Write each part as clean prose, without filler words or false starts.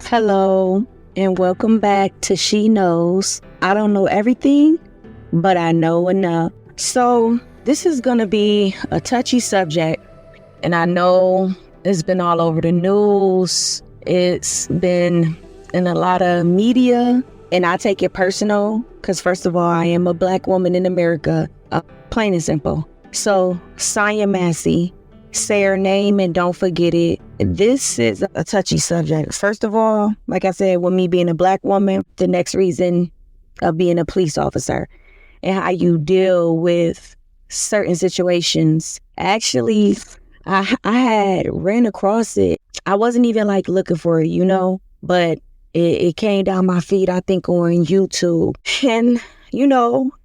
Hello, and welcome back to She Knows. I don't know everything, but I know enough. So, this is going to be a touchy subject, and I know it's been all over the news. It's been in a lot of media, and I take it personal because, first of all, I am a Black woman in America, plain and simple. So, Sonya Massey, say her name and don't forget it. This is a touchy subject. First of all, like I said, with me being a Black woman, the next reason of being a police officer and how you deal with certain situations. Actually, I had ran across it. I wasn't even looking for it, but it came down my feed, I think, on YouTube. And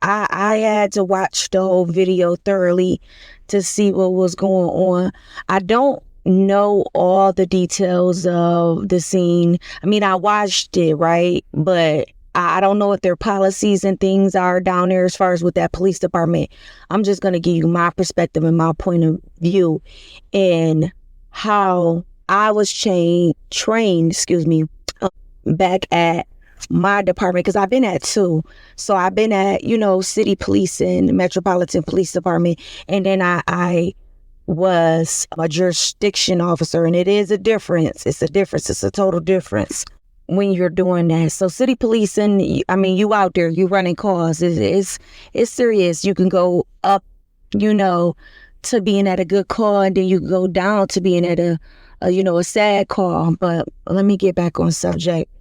I had to watch the whole video thoroughly to see what was going on. I don't know all the details of the scene. I mean, I watched it, right? But I don't know what their policies and things are down there as far as with that police department. I'm just going to give you my perspective and my point of view and how I was trained, back at my department, because I've been at two. So I've been at, city police and metropolitan police department. And then I was a jurisdiction officer, and it is a difference. It's a total difference when you're doing that. So city policing, you out there, you running cars. It's serious. You can go up, to being at a good call, and then you go down to being at a sad call. But let me get back on subject.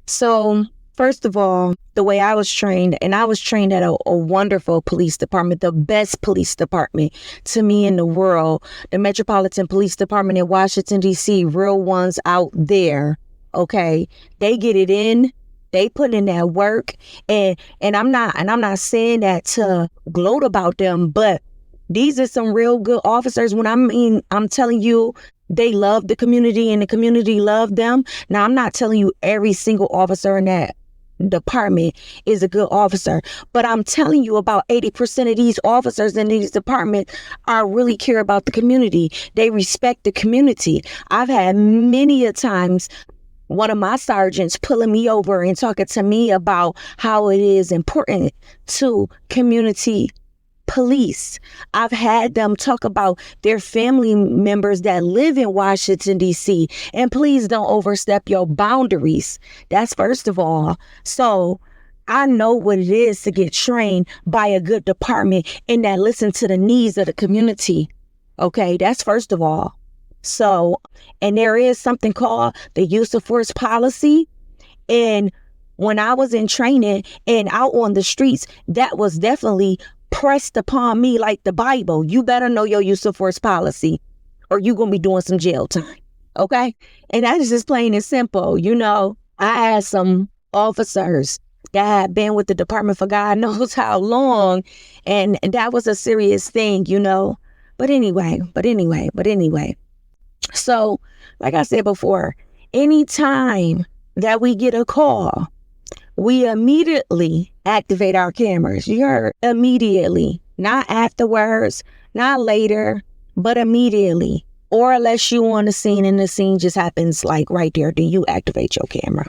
So, first of all, the way I was trained, and I was trained at a wonderful police department, the best police department to me in the world, the Metropolitan Police Department in Washington, D.C., real ones out there, okay? They get it in, they put in that work, and I'm not saying that to gloat about them, but these are some real good officers. I'm telling you, they love the community and the community loved them. Now, I'm not telling you every single officer in that department is a good officer, but I'm telling you about 80% of these officers in these departments are really care about the community. They respect the community. I've had many a times one of my sergeants pulling me over and talking to me about how it is important to community police. I've had them talk about their family members that live in Washington, D.C. And please don't overstep your boundaries. That's first of all. So I know what it is to get trained by a good department and that listen to the needs of the community. Okay, that's first of all. So, and there is something called the use of force policy. And when I was in training and out on the streets, that was definitely pressed upon me like the Bible. You better know your use of force policy or you're going to be doing some jail time. Okay. And that is just plain and simple. I had some officers that had been with the department for God knows how long. And that was a serious thing, But anyway. So, like I said before, anytime that we get a call, we immediately activate our cameras. You heard? Immediately. Not afterwards, not later, but immediately. Or unless you on the scene and the scene just happens right there, then you activate your camera.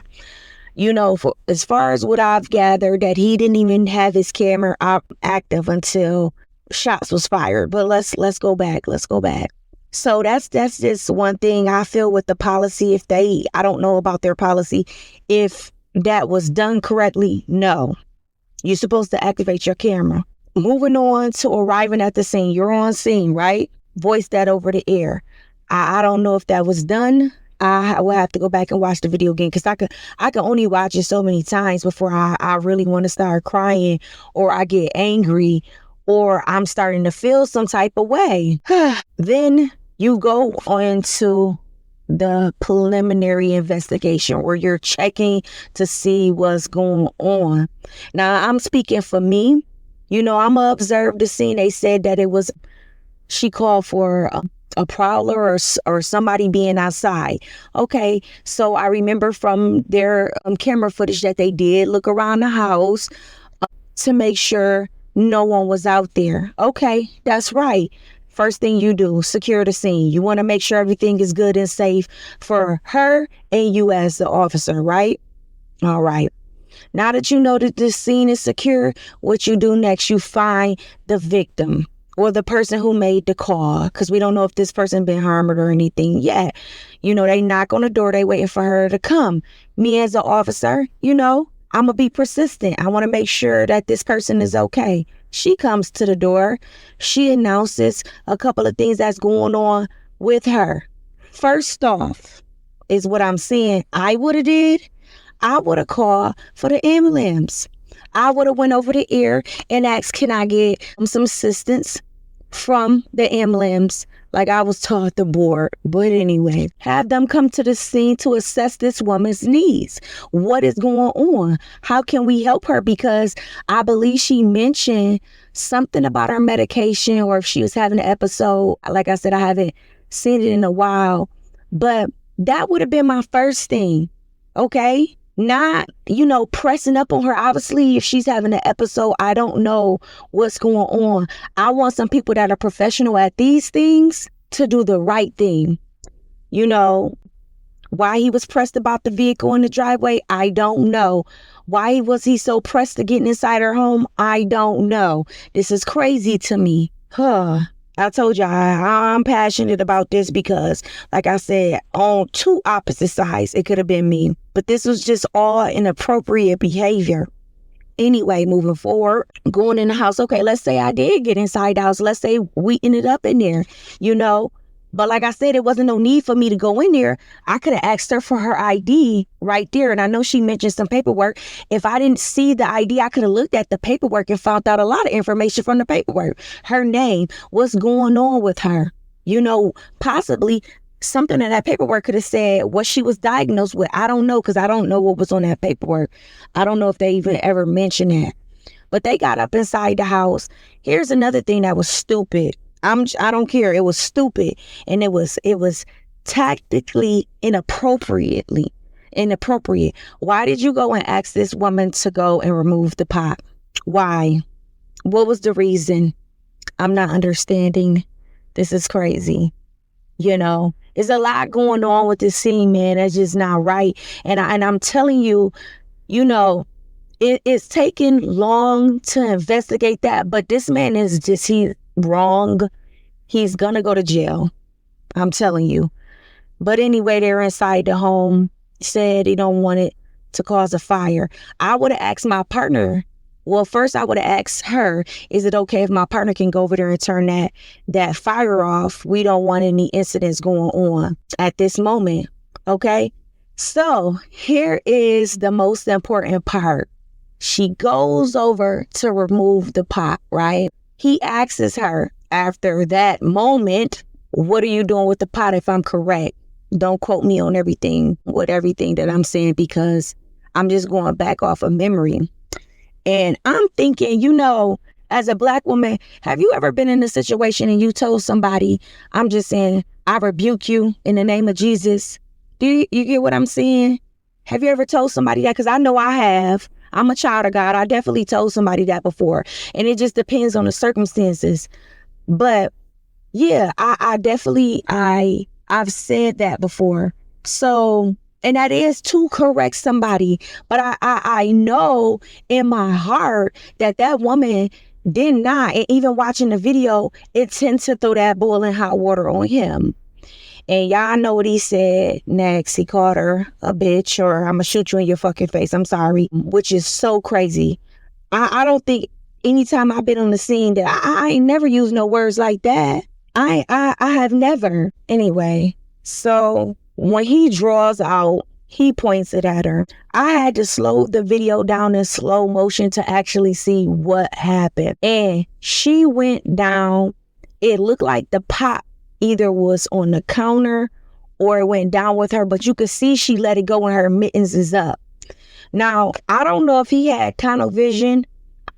As far as what I've gathered, that he didn't even have his camera active until shots was fired. But let's go back. So that's just one thing I feel with the policy. I don't know about their policy. If that was done correctly, no. You're supposed to activate your camera. Moving on to arriving at the scene. You're on scene, right? Voice that over the air. I don't know if that was done. I will have to go back and watch the video again because I can only watch it so many times before I really want to start crying or I get angry or I'm starting to feel some type of way. Then you go on to the preliminary investigation where you're checking to see what's going on. Now, I'm speaking for me. I'm going to observe the scene. They said that she called for a prowler or somebody being outside. Okay, so I remember from their camera footage that they did look around the house to make sure no one was out there. Okay, that's right. First thing you do, secure the scene. You want to make sure everything is good and safe for her and you as the officer, right? All right. Now that you know that this scene is secure, what you do next, you find the victim or the person who made the call, because we don't know if this person been harmed or anything yet. You know, they knock on the door, they waiting for her to come. Me as an officer, you know, I'm going to be persistent. I want to make sure that this person is okay. She comes to the door. She announces a couple of things that's going on with her. First off is what I'm saying I would have did. I would have called for the ambulance. I would have went over the air and asked, can I get some assistance from the ambulance, like I was taught the board. But anyway, have them come to the scene to assess this woman's needs. What is going on? How can we help her? Because I believe she mentioned something about her medication, or if she was having an episode. Like I said, I haven't seen it in a while, but that would have been my first thing. Okay. Not, pressing up on her. Obviously, if she's having an episode, I don't know what's going on. I want some people that are professional at these things to do the right thing. Why he was pressed about the vehicle in the driveway, I don't know. Why was he so pressed to getting inside her home? I don't know. This is crazy to me. I told you I'm passionate about this because, like I said, on two opposite sides, it could have been me. But this was just all inappropriate behavior. Anyway, moving forward, going in the house. Okay, let's say I did get inside the house. Let's say we ended up in there, But like I said, it wasn't no need for me to go in there. I could have asked her for her ID right there. And I know she mentioned some paperwork. If I didn't see the ID, I could have looked at the paperwork and found out a lot of information from the paperwork. Her name, what's going on with her. Possibly something in that paperwork could have said what she was diagnosed with. I don't know, because I don't know what was on that paperwork. I don't know if they even ever mentioned that. But they got up inside the house. Here's another thing that was stupid. I don't care. It was stupid. And it was tactically inappropriate. Why did you go and ask this woman to go and remove the pot? Why? What was the reason? I'm not understanding. This is crazy. There's a lot going on with this scene, man. That's just not right. And I'm telling you, it's taken long to investigate that. But this man is he's wrong. He's gonna go to jail. I'm telling you. But anyway, they're inside the home. Said he don't want it to cause a fire. I would have asked my partner. Well, first I would have asked her, is it okay if my partner can go over there and turn that fire off? We don't want any incidents going on at this moment. Okay. So here is the most important part. She goes over to remove the pot, right? He asks her after that moment, what are you doing with the pot, if I'm correct? Don't quote me on everything that I'm saying, because I'm just going back off of memory. And I'm thinking, as a Black woman, have you ever been in a situation and you told somebody, I'm just saying, I rebuke you in the name of Jesus? Do you get what I'm saying? Have you ever told somebody that? Because I know I have. I'm a child of God. I definitely told somebody that before. And it just depends on the circumstances. But yeah, I definitely, I've said that before. So, and that is to correct somebody. But I know in my heart that woman did not, and even watching the video, intend to throw that boiling hot water on him. And y'all know what he said next. He called her a bitch, or I'm gonna shoot you in your fucking face. I'm sorry. Which is so crazy. I don't think anytime I've been on the scene that I ain't never used no words like that. I have never. Anyway, so when he draws out, he points it at her. I had to slow the video down in slow motion to actually see what happened. And she went down. It looked like the pot either was on the counter or it went down with her, but you could see she let it go and her mittens is up. Now, I don't know if he had tunnel vision.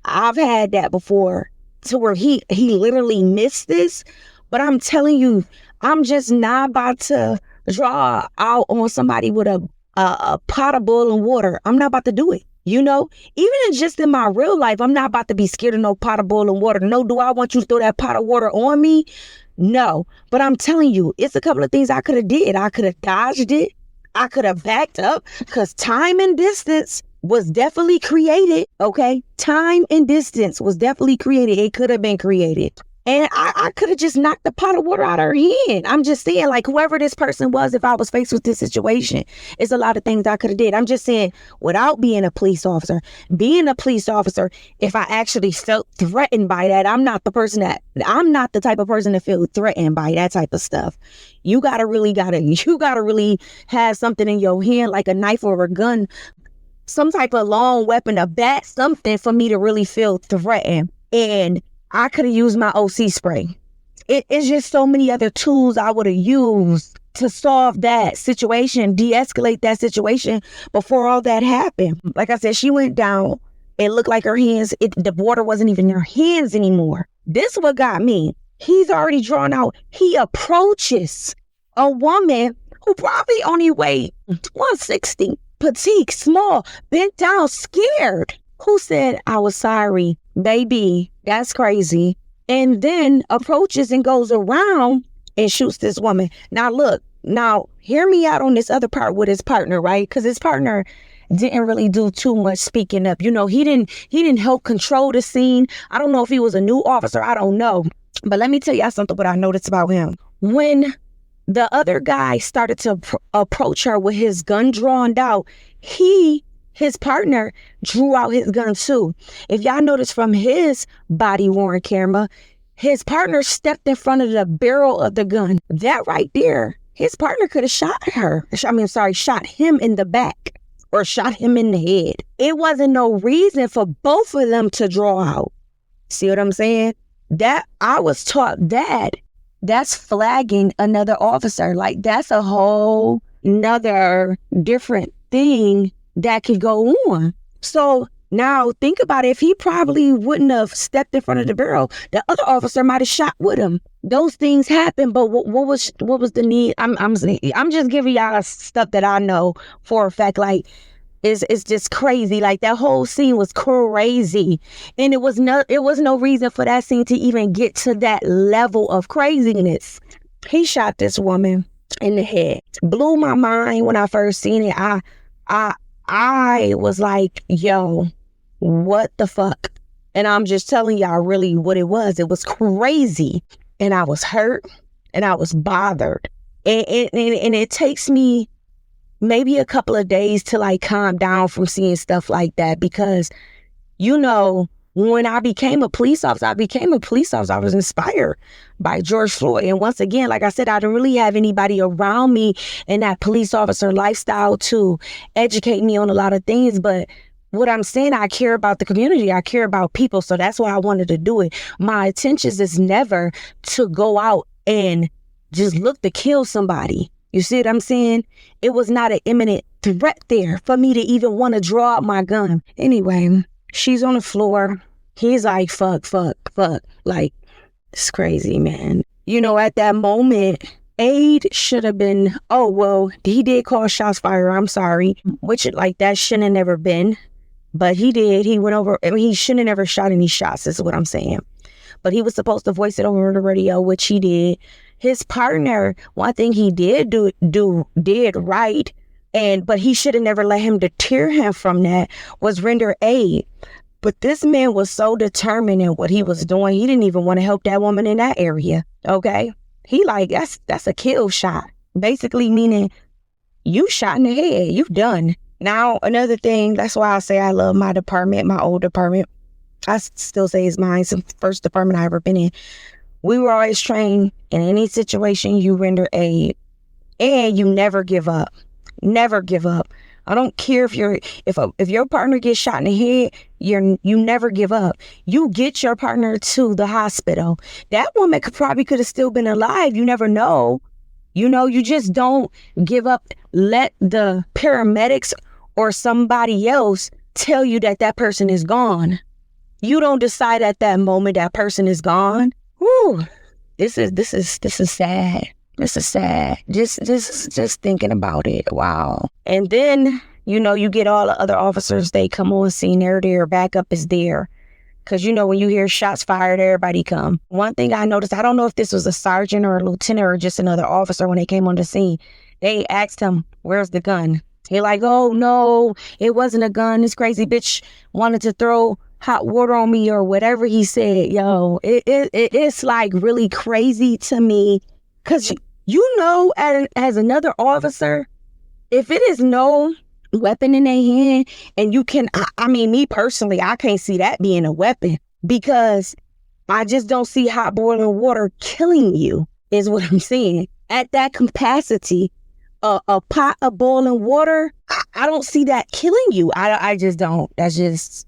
I've had that before, to where he literally missed this. But I'm telling you, I'm just not about to draw out on somebody with a pot of boiling water. I'm not about to do it. You know, even just in my real life, I'm not about to be scared of no pot of boiling water. No, do I want you to throw that pot of water on me? No. But I'm telling you, it's a couple of things I could have did. I could have dodged it. I could have backed up because time and distance was definitely created. Okay. Time and distance was definitely created. It could have been created. And I could have just knocked the pot of water out of her hand. I'm just saying, like, whoever this person was, if I was faced with this situation, it's a lot of things I could have did. I'm just saying, without being a police officer, if I actually felt threatened by that, I'm not the type of person to feel threatened by that type of stuff. You gotta really have something in your hand, like a knife or a gun, some type of long weapon, a bat, something for me to really feel threatened. And I could have used my OC spray. It's just so many other tools I would have used to solve that situation, de-escalate that situation before all that happened. Like I said, she went down. It looked like her hands, the water wasn't even in her hands anymore. This what got me. He's already drawn out. He approaches a woman who probably only weighed 160, petite, small, bent down, scared, who said, "I was sorry, baby, that's crazy," and then approaches and goes around and shoots this woman. Now look, hear me out on this other part with his partner, right? Because his partner didn't really do too much speaking up. You know, he didn't help control the scene. I don't know if he was a new officer. I don't know. But let me tell y'all something what I noticed about him. When the other guy started to approach her with his gun drawn out, his partner drew out his gun too. If y'all notice from his body worn camera, his partner stepped in front of the barrel of the gun. That right there, his partner could have shot him in the back or shot him in the head. It wasn't no reason for both of them to draw out. See what I'm saying? That I was taught that's flagging another officer. Like, that's a whole another different thing that could go on. So now think about it. If he probably wouldn't have stepped in front of the barrel, the other officer might have shot with him. Those things happen. But what was the need? I'm just giving y'all stuff that I know for a fact. Like, it's just crazy. Like, that whole scene was crazy, and it was no reason for that scene to even get to that level of craziness. He shot this woman in the head. Blew my mind when I first seen it. I was like, yo, what the fuck? And I'm just telling y'all really what it was. It was crazy. And I was hurt and I was bothered. And it takes me maybe a couple of days to like calm down from seeing stuff like that. Because, you know, when I became a police officer, I was inspired by George Floyd. And once again, like I said, I didn't really have anybody around me in that police officer lifestyle to educate me on a lot of things. But what I'm saying, I care about the community. I care about people. So that's why I wanted to do it. My intentions is never to go out and just look to kill somebody. You see what I'm saying? It was not an imminent threat there for me to even want to draw out my gun. Anyway, she's on the floor. He's like, fuck. Like, it's crazy, man. You know, at that moment, aid should have been, oh, well, he did call shots fired. I'm sorry. Which, like, that shouldn't have never been. But he did. He went over. I mean, he shouldn't have never shot any shots. This is what I'm saying. But he was supposed to voice it over the radio, which he did. His partner, one thing he did right, but he should have never let him deter him from that, was render aid. But this man was so determined in what he was doing, he didn't even want to help that woman in that area. Okay, he like, that's a kill shot, basically meaning you shot in the head, you done. Now another thing, that's why I say I love my department, my old department. I still say it's mine. It's the first department I ever been in. We were always trained in any situation you render aid, and you never give up. Never give up. I don't care if your partner gets shot in the head, you never give up. You get your partner to the hospital. That woman could have still been alive. You never know. You know, you just don't give up. Let the paramedics or somebody else tell you that person is gone. You don't decide at that moment that person is gone. Whew. This is sad. This is sad. Just thinking about it. Wow. And then, You know, you get all the other officers, they come on scene, they're there, backup is there. Because, you know, when you hear shots fired, everybody come. One thing I noticed, I don't know if this was a sergeant or a lieutenant or just another officer when they came on the scene. They asked him, where's the gun? He like, oh, no, it wasn't a gun. This crazy bitch wanted to throw hot water on me or whatever he said. Yo, it's like really crazy to me. Because, you know, as another officer, if it is no weapon in their hand and you can, I mean, me personally, I can't see that being a weapon because I just don't see hot boiling water killing you is what I'm saying. At that capacity, a pot of boiling water, I don't see that killing you. I just don't. That's just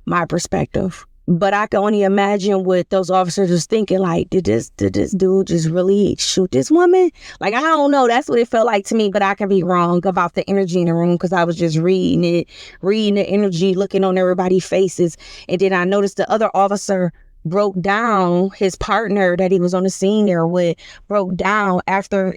my perspective. But I can only imagine what those officers was thinking, like, did this dude just really shoot this woman? Like, I don't know. That's what it felt like to me, but I can be wrong about the energy in the room because I was just reading the energy, looking on everybody's faces. And then I noticed the other officer broke down, his partner that he was on the scene there with broke down after,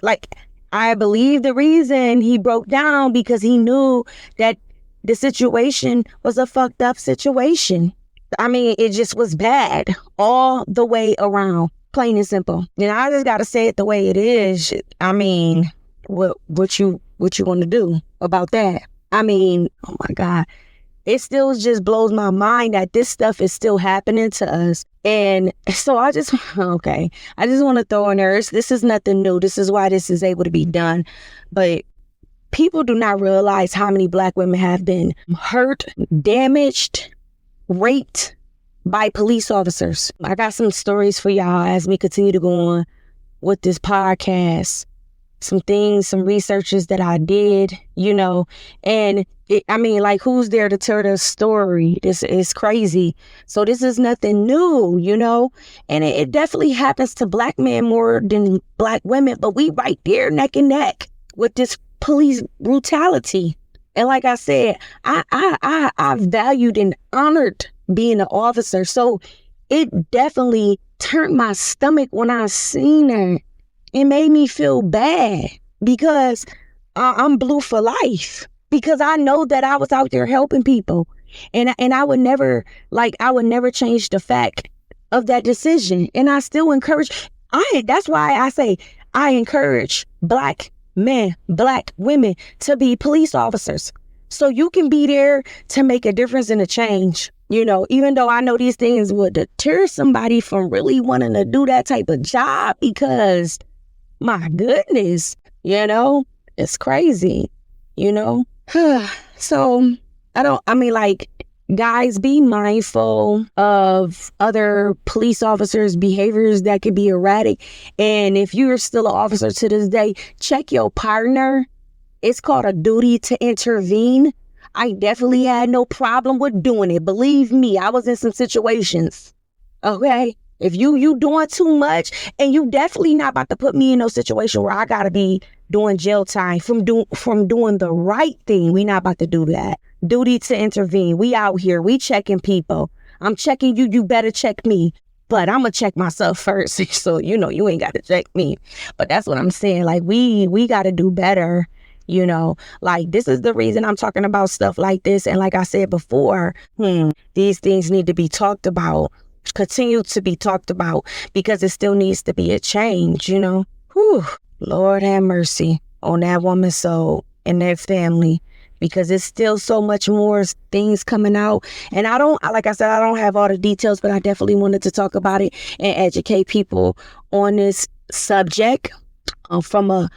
like, I believe the reason he broke down because he knew that the situation was a fucked up situation. I mean, it just was bad all the way around, plain and simple. And I just got to say it the way it is. I mean, what you want to do about that? I mean, oh my God. It still just blows my mind that this stuff is still happening to us. And so I just want to throw in there, this is nothing new. This is why this is able to be done. But people do not realize how many Black women have been hurt, damaged, raped by police officers. I got some stories for y'all as we continue to go on with this podcast. Some things, some researches that I did, you know, and who's there to tell the story? This is crazy. So this is nothing new, you know, and it definitely happens to Black men more than Black women, but we right there neck and neck with this police brutality. And like I said, I valued and honored being an officer. So it definitely turned my stomach when I seen her. It made me feel bad because I'm blue for life. Because I know that I was out there helping people. And I would never change the fact of that decision. And I still encourage, that's why I say I encourage Black men, Black women to be police officers. So you can be there to make a difference and a change. You know, even though I know these things would deter somebody from really wanting to do that type of job because, my goodness, you know, it's crazy, you know. So guys, be mindful of other police officers' behaviors that could be erratic. And if you're still an officer to this day, check your partner. It's called a duty to intervene. I definitely had no problem with doing it. Believe me, I was in some situations. Okay? If you doing too much, and you definitely not about to put me in no situation where I gotta be doing jail time from doing the right thing. We not about to do that. Duty to intervene. We out here. We checking people. I'm checking you. You better check me. But I'm gonna check myself first. So, you know, you ain't got to check me. But that's what I'm saying. Like, we got to do better. You know, like, this is the reason I'm talking about stuff like this. And like I said before, these things need to be talked about, continue to be talked about, because it still needs to be a change, you know. Whew. Lord have mercy on that woman's soul and their family, because it's still so much more things coming out. And like I said, I don't have all the details, but I definitely wanted to talk about it and educate people on this subject. From a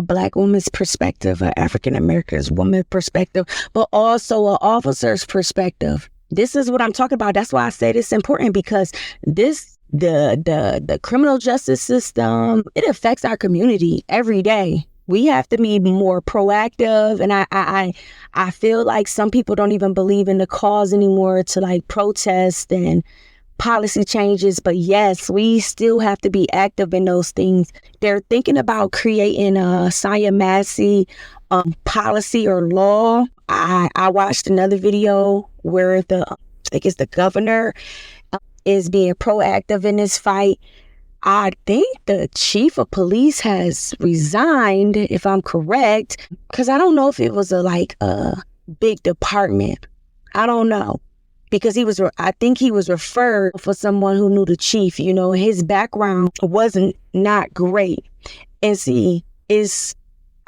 Black woman's perspective, an African American woman perspective, but also an officer's perspective. This is what I'm talking about. That's why I said it's important, because the criminal justice system, it affects our community every day. We have to be more proactive, and I feel like some people don't even believe in the cause anymore to like protest and policy changes. But yes, we still have to be active in those things. They're thinking about creating a Sonya Massey policy or law. I watched another video where I think it's the governor is being proactive in this fight. I think the chief of police has resigned, if I'm correct, because I don't know if it was a big department. I don't know. Because I think he was referred for someone who knew the chief. You know, his background wasn't not great. And see, it's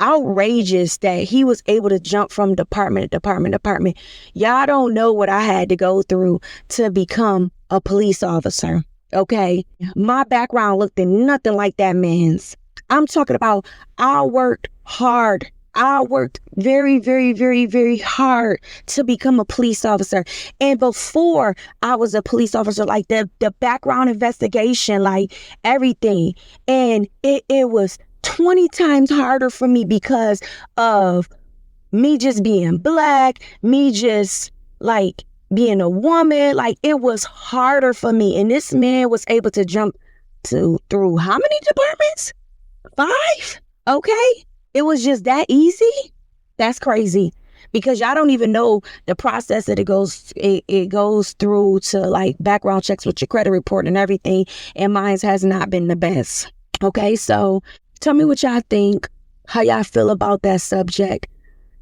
outrageous that he was able to jump from department to department to department. Y'all don't know what I had to go through to become a police officer. Okay. My background looked nothing like that man's. I'm talking about I worked hard. I worked very, very, very, very hard to become a police officer. And before I was a police officer, like the background investigation, like everything. And it was 20 times harder for me because of me just being Black, me just like being a woman. Like it was harder for me. And this man was able to jump through how many departments? 5? Okay. It was just that easy. That's crazy, because y'all don't even know the process that it goes through to like background checks with your credit report and everything. And mine has not been the best. Okay, so tell me what y'all think, how y'all feel about that subject.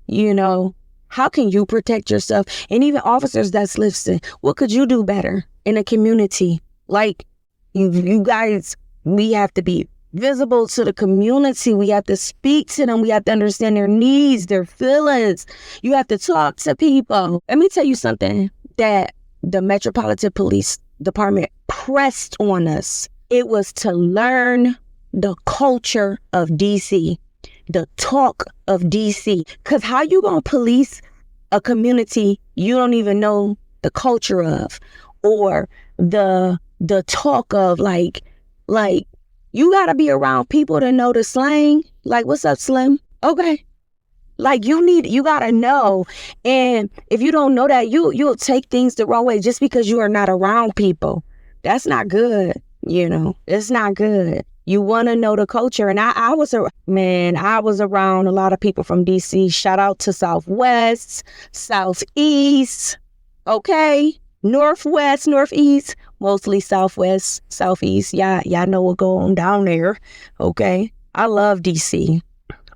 You know, how can you protect yourself? And even officers that's listening, what could you do better in a community? Like you guys, we have to be visible to the community. We have to speak to them. We have to understand their needs, their feelings. You have to talk to people. Let me tell you something that the Metropolitan Police Department pressed on us. It was to learn the culture of DC, the talk of DC. Because how you gonna police a community you don't even know the culture of, or the talk of, like you gotta be around people to know the slang. Like, what's up, Slim? Okay. Like you gotta know. And if you don't know that, you'll take things the wrong way just because you are not around people. That's not good. You know, it's not good. You want to know the culture. And I was around a lot of people from DC. Shout out to Southwest, Southeast, okay? Northwest, Northeast, mostly Southwest, Southeast. Y'all know what going on down there, okay? I love DC.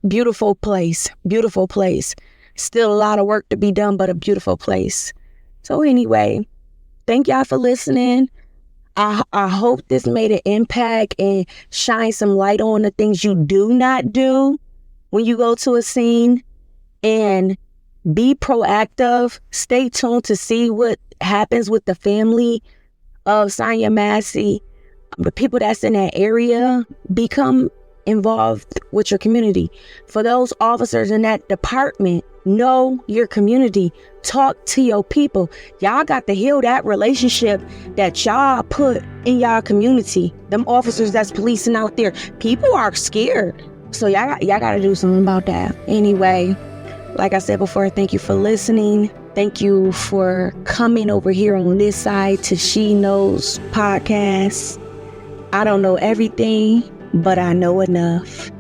Beautiful place, beautiful place. Still a lot of work to be done, but a beautiful place. So anyway, thank y'all for listening. I hope this made an impact and shine some light on the things you do not do when you go to a scene. And be proactive. Stay tuned to see what happens with the family of Sonya Massey. The people that's in that area, become involved with your community. For those officers in that department, know your community. Talk to your people. Y'all got to heal that relationship that y'all put in y'all community. Them officers that's policing out there, people are scared. So y'all got to do something about that. Anyway, like I said before, thank you for listening. Thank you for coming over here on this side to She Knows podcast. I don't know everything, but I know enough.